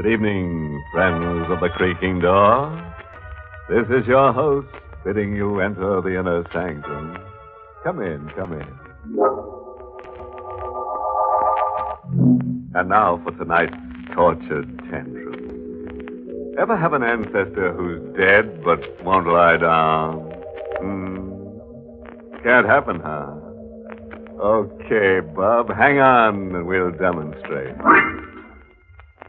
Good evening, friends of the creaking door. This is your host bidding you enter the inner sanctum. Come in, come in. And now for tonight's tortured tantrum. Ever have an ancestor who's dead but won't lie down? Can't happen, huh? Okay, Bub, hang on and we'll demonstrate.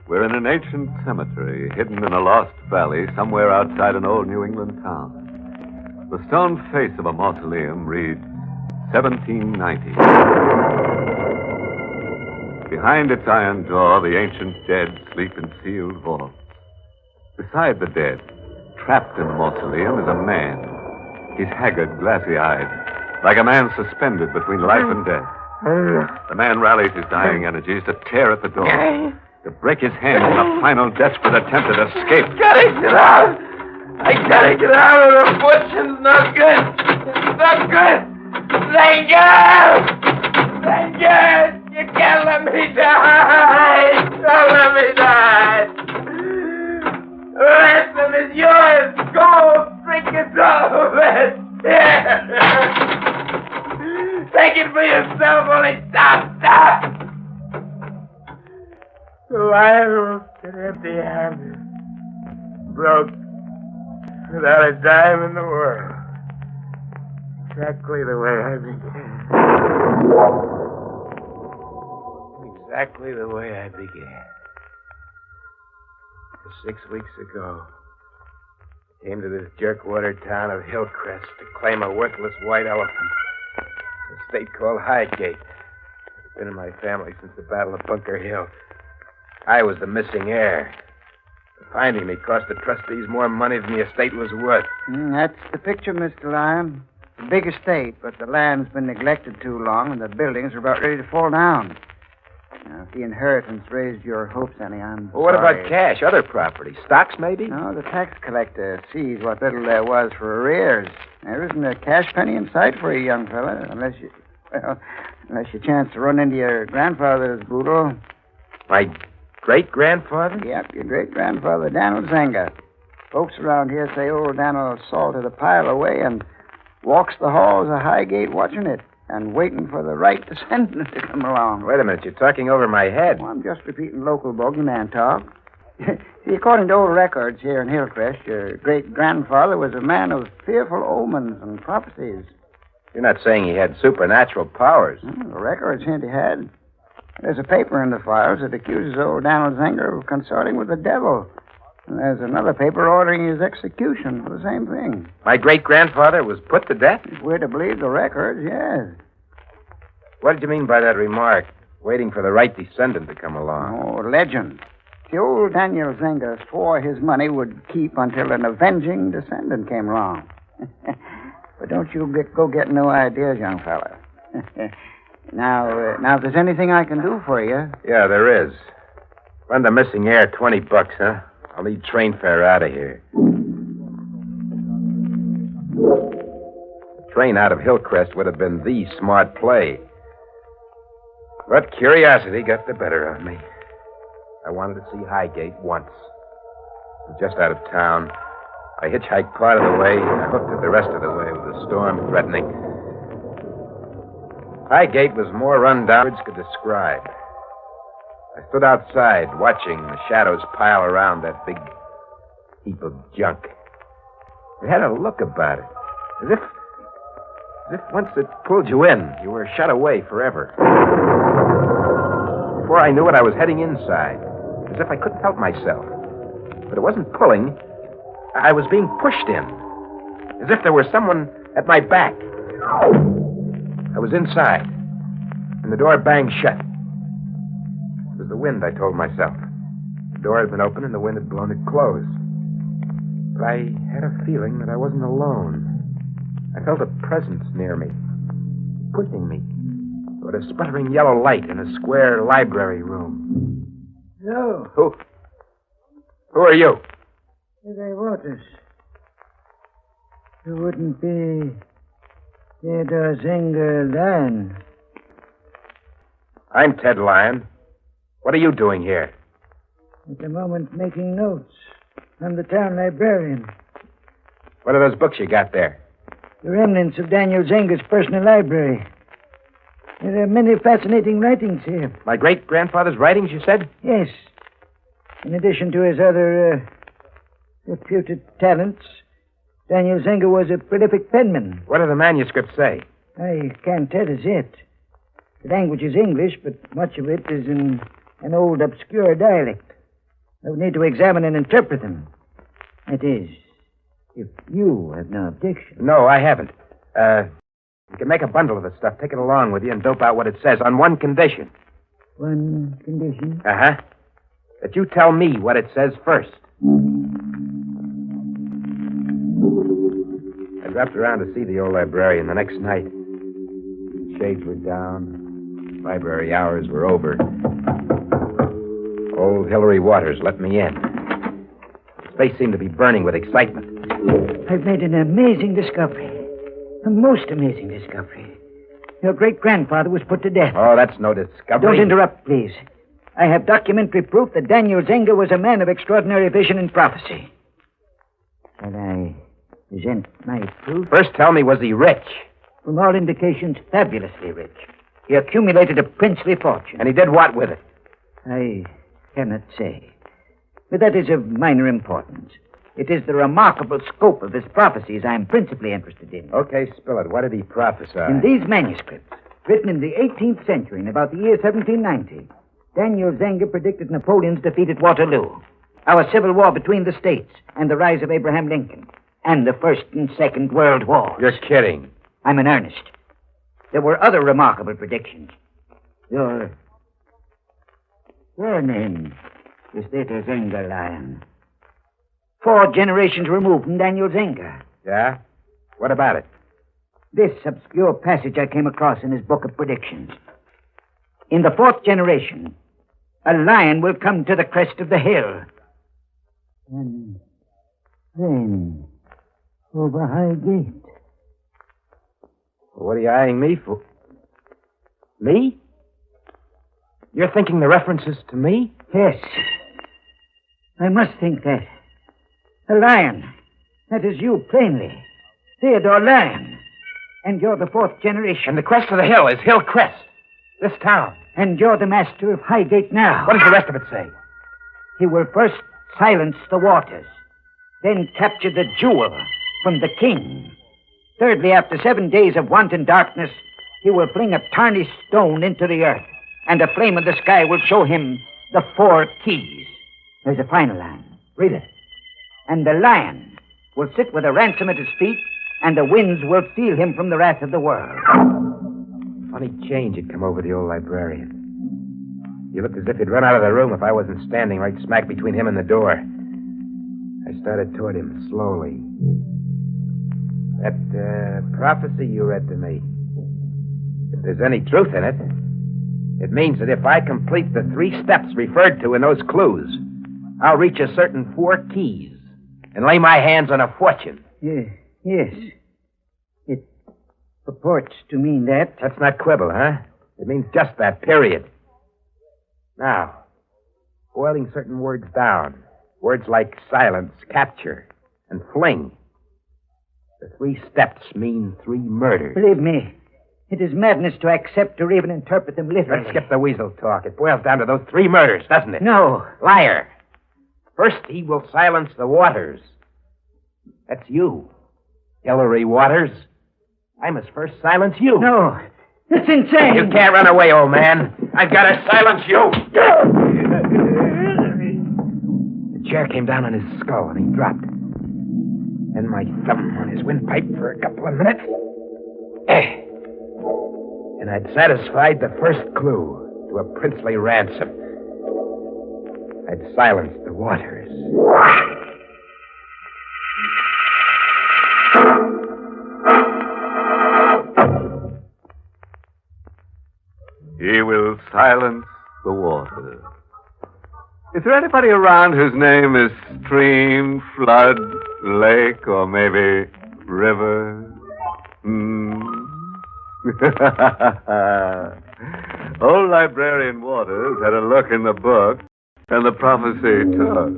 We're in an ancient cemetery hidden in a lost valley somewhere outside an old New England town. The stone face of a mausoleum reads 1790. Behind its iron door, the ancient dead sleep in sealed vaults. Beside the dead, trapped in the mausoleum, is a man. He's haggard, glassy-eyed, like a man suspended between life and death. The man rallies his dying energies to tear at the door, to break his hand in a final desperate attempt at escape. Gotta get out! I gotta get out of the fortune's not good! It's not good! Thank you! Thank you! You can't let me die! Don't let me die! The ransom is yours! Go! Drink it all of it! Here! Take it for yourself, only stop! The lion will sit empty-handed, broke, without a dime in the world. Exactly the way I began. Exactly the way I began. 6 weeks ago, I came to this jerkwater town of Hillcrest to claim a worthless white elephant. A state called Highgate. It's been in my family since the Battle of Bunker Hill. I was the missing heir. Finding me cost the trustees more money than the estate was worth. That's the picture, Mr. Lyon. It's a big estate, but the land's been neglected too long, and the buildings are about ready to fall down. Now, if the inheritance raised your hopes any, I'm Well, what sorry. about cash, other property? Stocks, maybe? No, the tax collector sees what little there was for arrears. There isn't a cash penny in sight for you, young fella, unless you chance to run into your grandfather's boodle. My great-grandfather? Yep, your great-grandfather, Daniel Zenga. Folks around here say old Daniel salted a pile away and walks the halls of Highgate watching it and waiting for the right descendant to come along. Wait a minute, you're talking over my head. Well, I'm just repeating local bogeyman talk. See, according to old records here in Hillcrest, your great-grandfather was a man of fearful omens and prophecies. You're not saying he had supernatural powers. Well, the records hint he had. There's a paper in the files that accuses old Daniel Zenger of consorting with the devil. And there's another paper ordering his execution for the same thing. My great-grandfather was put to death? If we're to believe the records, yes. What did you mean by that remark? Waiting for the right descendant to come along. Oh, legend. The old Daniel Zenger swore his money would keep until an avenging descendant came along. But don't you go getting no ideas, young fella. Now, if there's anything I can do for you... Yeah, there is. Lend the missing heir $20, huh? I'll need train fare out of here. The train out of Hillcrest would have been the smart play. But curiosity got the better of me. I wanted to see Highgate once. I was just out of town. I hitchhiked part of the way, and I hooked it the rest of the way with the storm threatening. Highgate was more run down than words could describe. I stood outside, watching the shadows pile around that big heap of junk. It had a look about it, as if once it pulled you in, you were shut away forever. Before I knew it, I was heading inside, as if I couldn't help myself. But it wasn't pulling. I was being pushed in, as if there were someone at my back. I was inside, and the door banged shut. It was the wind, I told myself. The door had been open, and the wind had blown it closed. But I had a feeling that I wasn't alone. I felt a presence near me, pushing me toward a sputtering yellow light in a square library room. So, Who are you? They want us. You wouldn't be Theodore Zenger then. I'm Ted Lyon. What are you doing here? At the moment, making notes. I'm the town librarian. What are those books you got there? The remnants of Daniel Zenger's personal library. There are many fascinating writings here. My great-grandfather's writings, you said? Yes. In addition to his other reputed talents, Daniel Zenger was a prolific penman. What do the manuscripts say? I can't tell as yet. The language is English, but much of it is in an old, obscure dialect. I would need to examine and interpret them. That is, if you have no objection. No, I haven't. You can make a bundle of the stuff, take it along with you, and dope out what it says on one condition. One condition? Uh-huh. That you tell me what it says first. I dropped around to see the old librarian the next night. Shades were down. Library hours were over. Old Hillary Waters let me in. His face seemed to be burning with excitement. I've made an amazing discovery. A most amazing discovery. Your great-grandfather was put to death. Oh, that's no discovery. Don't interrupt, please. I have documentary proof that Daniel Zenger was a man of extraordinary vision and prophecy. Shall I present my proof? First, tell me, was he rich? From all indications, fabulously rich. He accumulated a princely fortune. And he did what with it? I cannot say. But that is of minor importance. It is the remarkable scope of his prophecies I am principally interested in. Okay, spill it. What did he prophesy? In these manuscripts, written in the 18th century, in about the year 1790, Daniel Zenger predicted Napoleon's defeat at Waterloo, our civil war between the states, and the rise of Abraham Lincoln, and the First and Second World Wars. You're kidding. I'm in earnest. There were other remarkable predictions. Your name is Theta Zenger, Lion. 4 generations removed from Daniel Zenger. Yeah? What about it? This obscure passage I came across in his book of predictions. In the 4th generation, a lion will come to the crest of the hill. And then, over High Gate. What are you eyeing me for? Me? You're thinking the references to me? Yes. I must think that. A lion. That is you, plainly. Theodore Lyon. And you're the 4th generation. And the crest of the hill is Hill Crest. This town. And you're the master of Highgate now. What does the rest of it say? He will first silence the waters, then capture the jewel from the king. Thirdly, after 7 days of wanton darkness, he will fling a tarnished stone into the earth, and a flame in the sky will show him the 4 keys. There's a final line. Read it. And the lion will sit with a ransom at his feet, and the winds will steal him from the wrath of the world. Funny change had come over the old librarian. He looked as if he'd run out of the room if I wasn't standing right smack between him and the door. I started toward him slowly. That prophecy you read to me, if there's any truth in it, it means that if I complete the 3 steps referred to in those clues, I'll reach a certain 4 keys and lay my hands on a fortune. Yes. It purports to mean that. That's not quibble, huh? It means just that, period. Now, boiling certain words down, words like silence, capture, and fling. The 3 steps mean 3 murders. Believe me, it is madness to accept or even interpret them literally. Let's skip the weasel talk. It boils down to those 3 murders, doesn't it? No. Liar. First, he will silence the waters. That's you, Hillary Waters. I must first silence you. No. It's insane. You can't run away, old man. I've got to silence you. The chair came down on his skull, and he dropped. Then my thumb on his windpipe for a couple of minutes. And I'd satisfied the first clue to a princely ransom. I'd silenced the waters. He will silence the waters. Is there anybody around whose name is stream, flood, lake, or maybe river? Old Librarian Waters had a look in the book And the prophecy took.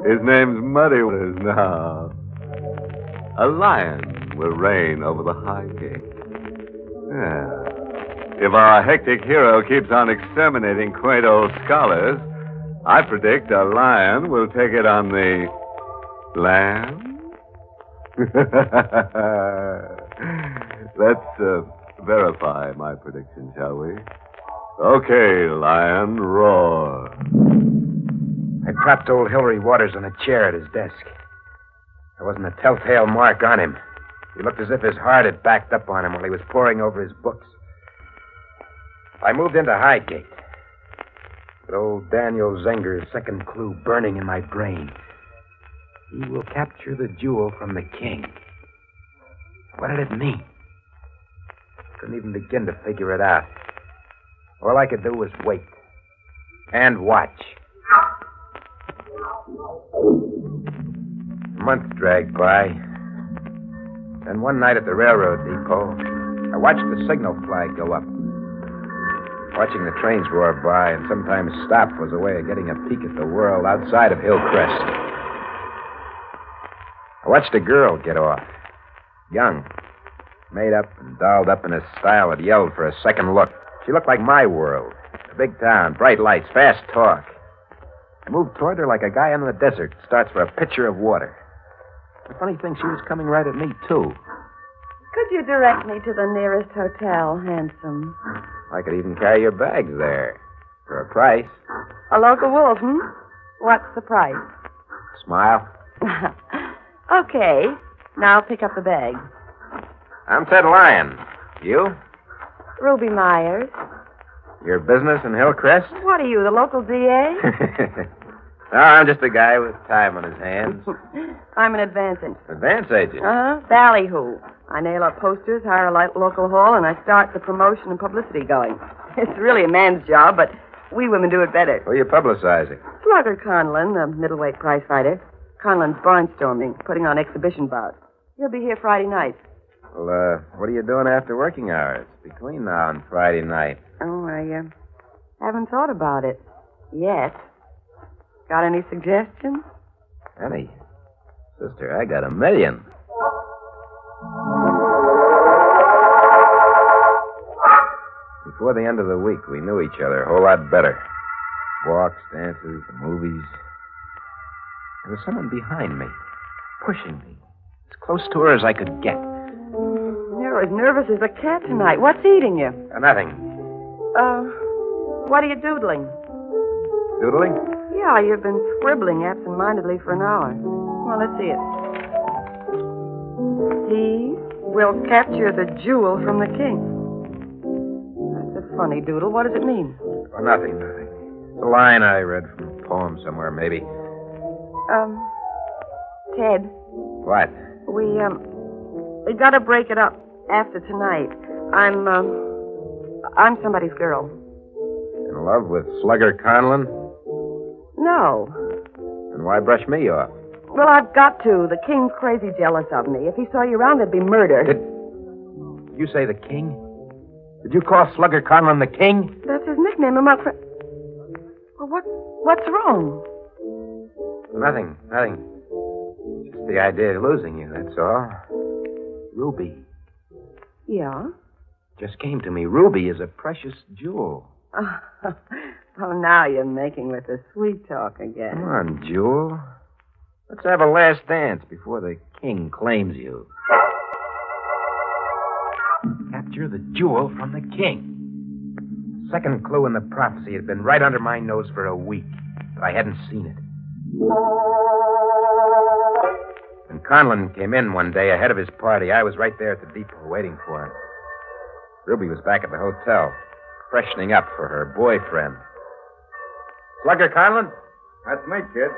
His name's Muddy Waters now. A lion will reign over the high gate. Yeah. If our hectic hero keeps on exterminating quaint old scholars, I predict a lion will take it on the land. Let's verify my prediction, shall we? Okay, lion, roar. I propped old Hilary Waters on a chair at his desk. There wasn't a telltale mark on him. He looked as if his heart had backed up on him while he was poring over his books. I moved into Highgate, with old Daniel Zenger's second clue burning in my brain. He will capture the jewel from the king. What did it mean? Couldn't even begin to figure it out. All I could do was wait and watch. Months dragged by. Then one night at the railroad depot, I watched the signal flag go up. Watching the trains roar by and sometimes stop was a way of getting a peek at the world outside of Hillcrest. I watched a girl get off. Young. Made up and dolled up in a style that yelled for a second look. She looked like my world. A big town, bright lights, fast talk. I moved toward her like a guy in the desert starts for a pitcher of water. The funny thing, she was coming right at me, too. Could you direct me to the nearest hotel, handsome? I could even carry your bags there. For a price. A local wolf, What's the price? Smile. Okay. Now pick up the bag. I'm Ted Lyon. You? Ruby Myers. Your business in Hillcrest? What are you, the local DA? No, I'm just a guy with time on his hands. I'm an advance agent. Advance agent? Ballyhoo. I nail up posters, hire a local hall, and I start the promotion and publicity going. It's really a man's job, but we women do it better. Who are you publicizing? Slugger Conlon, the middleweight prize fighter. Conlon's barnstorming, putting on exhibition bouts. He'll be here Friday night. Well, what are you doing after working hours? Between now and Friday night? Oh, I haven't thought about it yet. Got any suggestions? Honey, sister, I got 1 million. Before the end of the week, we knew each other a whole lot better. Walks, dances, the movies. There was someone behind me, pushing me, as close to her as I could get. You're as nervous as a cat tonight. What's eating you? Nothing. What are you doodling? Doodling? Yeah, you've been scribbling absent-mindedly for an hour. Well, let's see it. He will capture the jewel from the king. That's a funny doodle. What does it mean? Oh, nothing. It's a line I read from a poem somewhere, maybe. Ted. What? We gotta break it up after tonight. I'm somebody's girl. In love with Slugger Conlon? No. Then why brush me off? Well, I've got to. The king's crazy jealous of me. If he saw you around, there'd be murder. Did you say the king? Did you call Slugger Conlon the king? That's his nickname among friends. Well, what's wrong? Nothing. Just the idea of losing you, that's all. Ruby. Yeah? Just came to me. Ruby is a precious jewel. Oh, now you're making with the sweet talk again. Come on, Jewel. Let's have a last dance before the king claims you. Capture the jewel from the king. Second clue in the prophecy had been right under my nose for a week, but I hadn't seen it. When Conlon came in one day ahead of his party, I was right there at the depot waiting for him. Ruby was back at the hotel, freshening up for her boyfriend. Slugger Conlon? That's me, kid.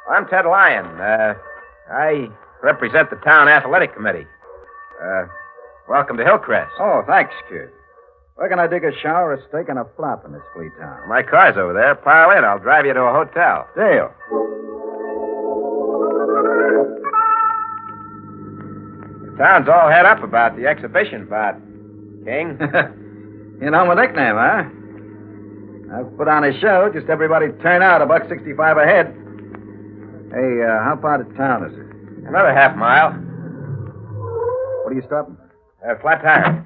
I'm Ted Lyon. I represent the town athletic committee. Welcome to Hillcrest. Oh, thanks, kid. Where can I dig a shower, a steak, and a flop in this flea town? My car's over there. Pile in. I'll drive you to a hotel. Deal. The town's all head up about the exhibition bout, King. You know my nickname, huh? I've put on a show. Just everybody turn out. $1.65 a head. Hey, how far to town is it? Another half mile. What are you stopping? Flat tire.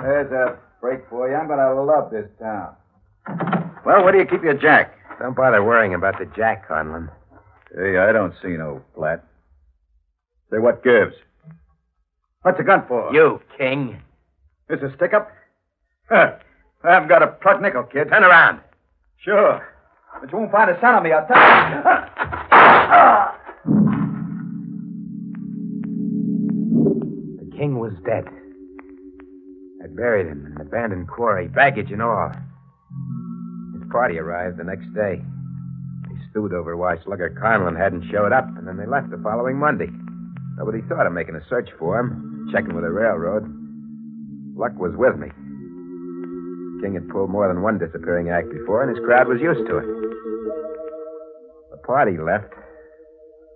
There's a break for you. I'm going to love this town. Well, where do you keep your jack? Don't bother worrying about the jack, Conlon. Hey, I don't see no flat. Say, what gives? What's the gun for? You, King. This a stick-up? Huh. I haven't got a plug nickel, kid. Turn around. Sure. But you won't find a son of me, I'll tell you. The King was dead. I buried him in an abandoned quarry, baggage and all. His party arrived the next day. They stewed over why Slugger Conlon hadn't showed up, and then they left the following Monday. Nobody thought of making a search for him, checking with the railroad. Luck was with me. The King had pulled more than one disappearing act before, and his crowd was used to it. The party left,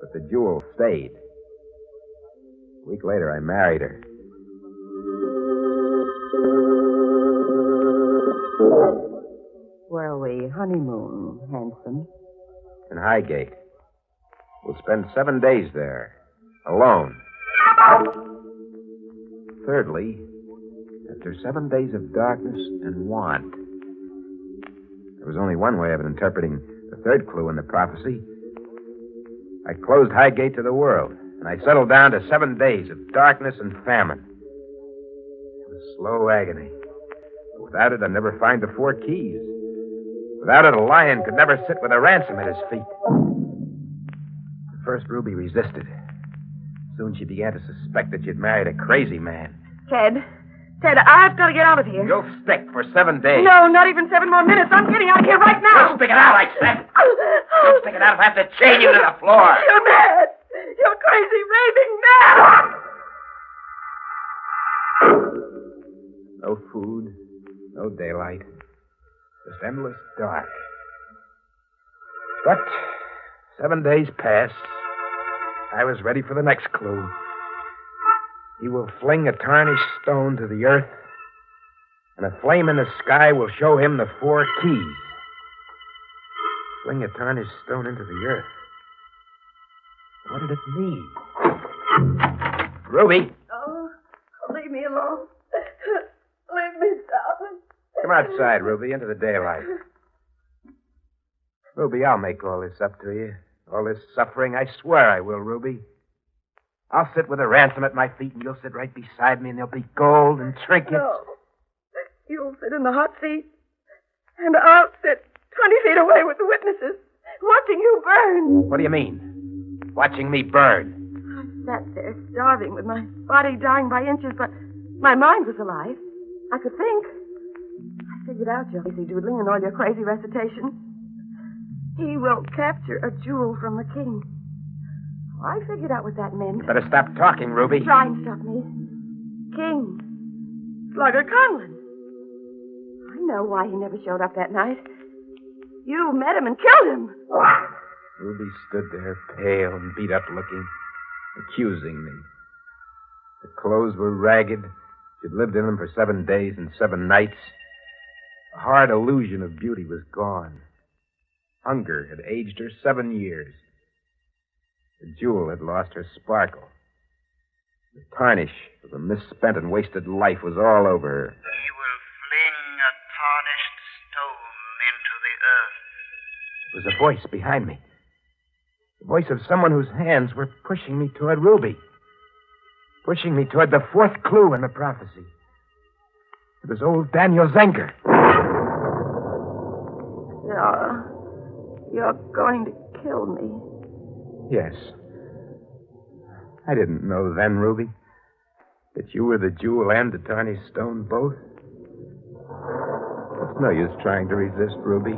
but the jewel stayed. A week later, I married her. Where are we? Honeymoon, handsome. In Highgate. We'll spend 7 days there, alone. Thirdly, after 7 days of darkness and want. There was only one way of interpreting the third clue in the prophecy. I closed Highgate to the world, and I settled down to 7 days of darkness and famine. It was slow agony. But without it, I'd never find the 4 keys. Without it, a lion could never sit with a ransom at his feet. At first, Ruby resisted. Soon she began to suspect that you'd married a crazy man. Ted, I've got to get out of here. You'll stick for 7 days. No, not even 7 more minutes. I'm getting out of here right now. You'll stick it out, I said. You'll stick it out if I have to chain you to the floor. You're mad. You're crazy, raving mad. No food, no daylight, just endless dark. But 7 days passed. I was ready for the next clue. He will fling a tarnished stone to the earth, and a flame in the sky will show him the 4 keys. Fling a tarnished stone into the earth. What did it mean? Ruby! Oh, leave me alone. Leave me, darling. Come outside, Ruby, into the daylight. Ruby, I'll make all this up to you. All this suffering, I swear I will, Ruby. I'll sit with a ransom at my feet, and you'll sit right beside me, and there'll be gold and trinkets. No. You'll sit in the hot seat, and I'll sit 20 feet away with the witnesses, watching you burn. What do you mean? Watching me burn? I sat there starving with my body dying by inches, but my mind was alive. I could think. I figured out your crazy doodling and all your crazy recitation. He will capture a jewel from the king. I figured out what that meant. You better stop talking, Ruby. Try and stop me. King. Slugger Conlon. I know why he never showed up that night. You met him and killed him. Ruby stood there, pale and beat up looking, accusing me. The clothes were ragged. She'd lived in them for 7 days and 7 nights. The hard illusion of beauty was gone. Hunger had aged her 7 years. The jewel had lost her sparkle. The tarnish of a misspent and wasted life was all over her. He will fling a tarnished stone into the earth. There was a voice behind me. The voice of someone whose hands were pushing me toward Ruby. Pushing me toward the 4th clue in the prophecy. It was old Daniel Zenger. You're going to kill me. Yes. I didn't know then, Ruby, that you were the jewel and the tarnished stone both. It's no use trying to resist, Ruby.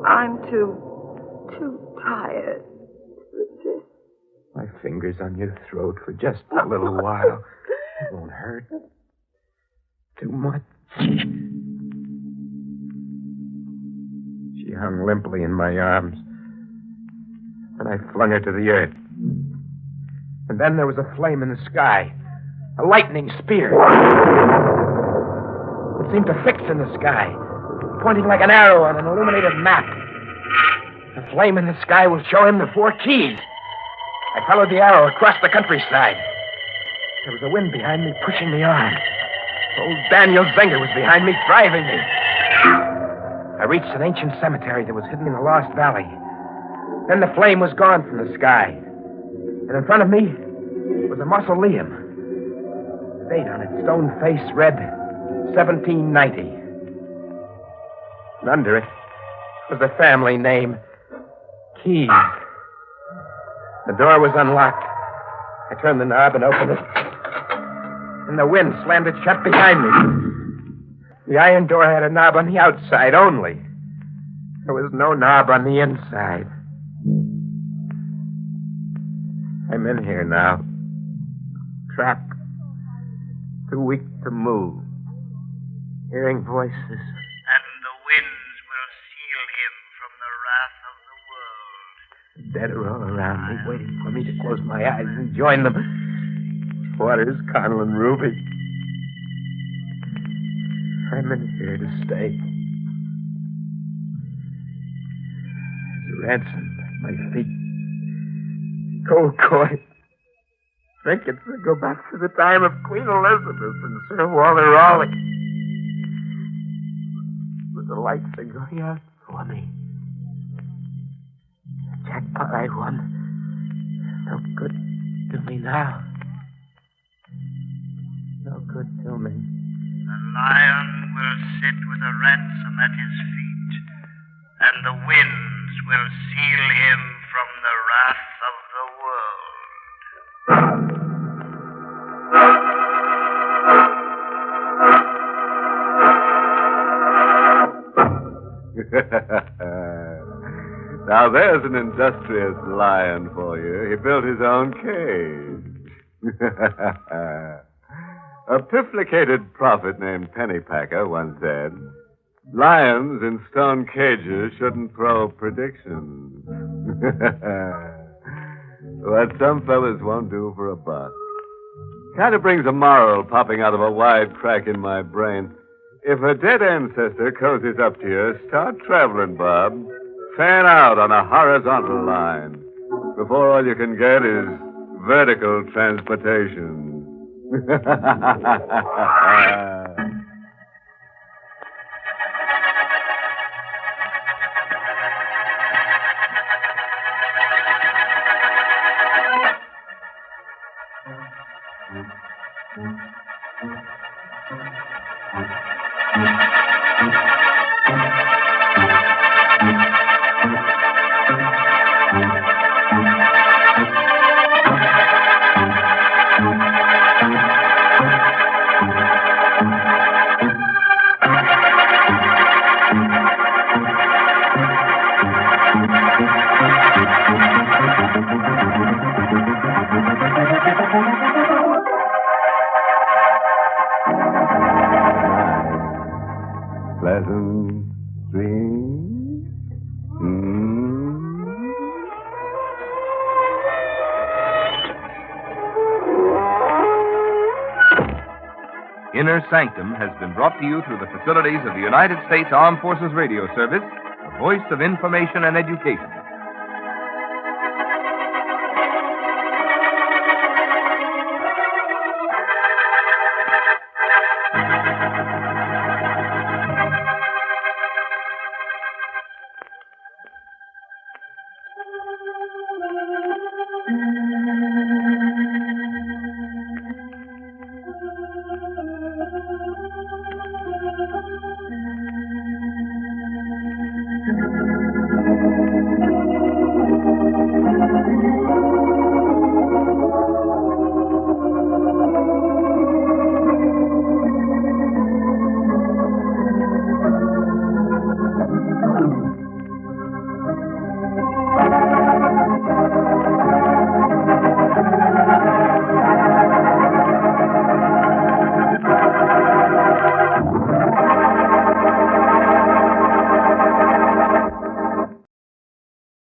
I'm too tired to resist. My fingers on your throat for just a little while. It won't hurt. Too much. She hung limply in my arms. And I flung her to the earth. And then there was a flame in the sky. A lightning spear. It seemed to fix in the sky. pointing like an arrow on an illuminated map. The flame in the sky will show him the 4 keys. I followed the arrow across the countryside. There was a wind behind me, pushing me on. Old Daniel Zenger was behind me, driving me. I reached an ancient cemetery that was hidden in a lost valley. Then the flame was gone from the sky. And in front of me was a mausoleum. The date on its stone face read 1790. And under it was the family name, Keys. The door was unlocked. I turned the knob and opened it. And the wind slammed it shut behind me. The iron door had a knob on the outside only. There was no knob on the inside. I'm in here now. Trapped. Too weak to move. Hearing voices. And the winds will seal him from the wrath of the world. The dead are all around me, waiting for me to close my eyes and join them. Waters, Connell, and Ruby. I'm in here to stay. There's a ransom at my feet. Gold coin. Trinkets that go back to the time of Queen Elizabeth and Sir Walter Raleigh. But the lights are going out for me. The jackpot I won. No good to me now. No good to me. The lion will sit with a ransom at his feet, and the winds will seal him from the wrath of the world. Now there's an industrious lion for you. He built his own cage. A pifflicated prophet named Pennypacker once said, lions in stone cages shouldn't throw predictions. What some fellas won't do for a buck. Kind of brings a moral popping out of a wide crack in my brain. If a dead ancestor cozies up to you, start traveling, Bob. Fan out on a horizontal line before all you can get is vertical transportation. Pleasant dreams. Inner Sanctum has been brought to you through the facilities of the United States Armed Forces Radio Service, the voice of information and education.